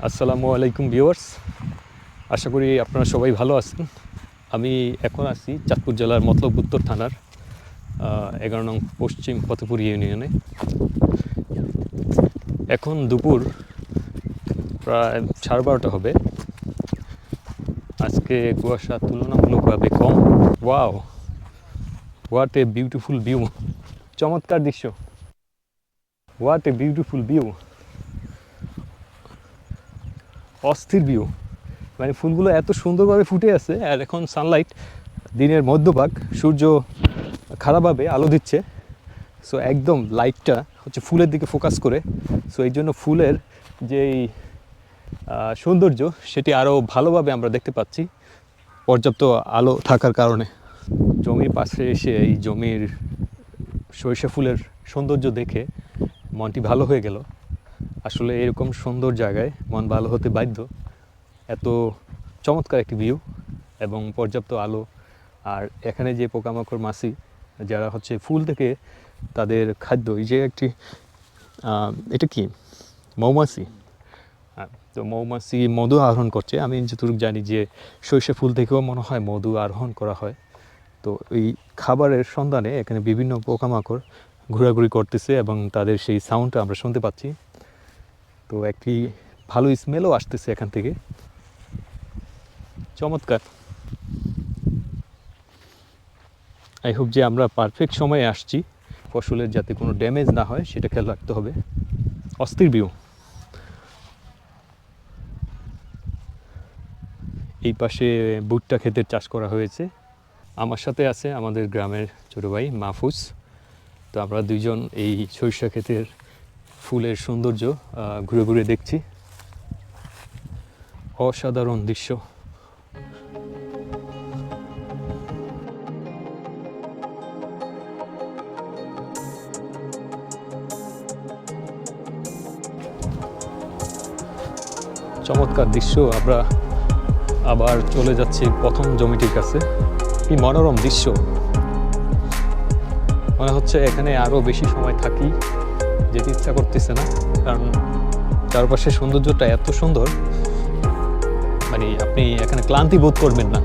আসসালামু আলাইকুম ভিউয়ার্স, আশা করি আপনারা সবাই ভালো আছেন। আমি এখন আছি চাঁদপুর জেলার মতলব উত্তর থানার 11 নং পশ্চিম ফতেপুর ইউনিয়নে। এখন দুপুর প্রায় 12:30 হবে। আজকে কুয়াশা তুলনামূলকভাবে কম। Wow, what a beautiful view! চমৎকার দৃশ্য, হোয়াট এ বিউটিফুল ভিউ, অস্থির ভিউ। মানে ফুলগুলো এত সুন্দরভাবে ফুটে আছে, আর এখন সানলাইট, দিনের মধ্যভাগ, সূর্য খারাপভাবে আলো দিচ্ছে। সো একদম লাইটটা হচ্ছে ফুলের দিকে ফোকাস করে। সো এই জন্য ফুলের যেই সৌন্দর্য সেটি আরও ভালোভাবে আমরা দেখতে পাচ্ছি পর্যাপ্ত আলো থাকার কারণে। জমির পাশে এসে এই জমির সরিষা ফুলের সৌন্দর্য দেখে মনটি ভালো হয়ে গেল। আসলে এরকম সুন্দর জায়গায় মন ভালো হতে বাধ্য। এত চমৎকার একটি ভিউ এবং পর্যাপ্ত আলো। আর এখানে যে পোকামাকড় মাছি যারা হচ্ছে ফুল থেকে তাদের খাদ্য, এই যে একটি এটা কি মৌমাছি, তো মৌমাছি মধু আহরণ করছে। আমি যতটুকু জানি যে সরিষা ফুল থেকেও মনে হয় মধু আহরণ করা হয়। তো এই খাবারের সন্ধানে এখানে বিভিন্ন পোকামাকড় ঘোরাঘুরি করতেছে এবং তাদের সেই সাউন্ডটা আমরা শুনতে পাচ্ছি। তো একটি ভালো স্মেলও আসতেছে এখান থেকে। চমৎকার। আই হোপ যে আমরা পারফেক্ট সময়ে আসছি, ফসলের যাতে কোনো ড্যামেজ না হয় সেটা খেয়াল রাখতে হবে। অস্থির ভিউ। এই পাশে ভুট্টা ক্ষেতের চাষ করা হয়েছে। আমার সাথে আছে আমাদের গ্রামের ছোটো ভাই মাহফুজ। তো আমরা দুইজন এই সরিষা ক্ষেতের ফুলের সৌন্দর্য ঘুরে ঘুরে দেখছি। অসাধারণ দৃশ্য। চমৎকার দৃশ্য। আমরা আবার চলে যাচ্ছি প্রথম জমিটির কাছে। কি মনোরম দৃশ্য! মনে হচ্ছে এখানে আরও বেশি সময় থাকি, যেতে ইচ্ছা করতেছে না, কারণ চারপাশের সৌন্দর্যটা এত সুন্দর, মানে আপনি এখানে ক্লান্তি বোধ করবেন না।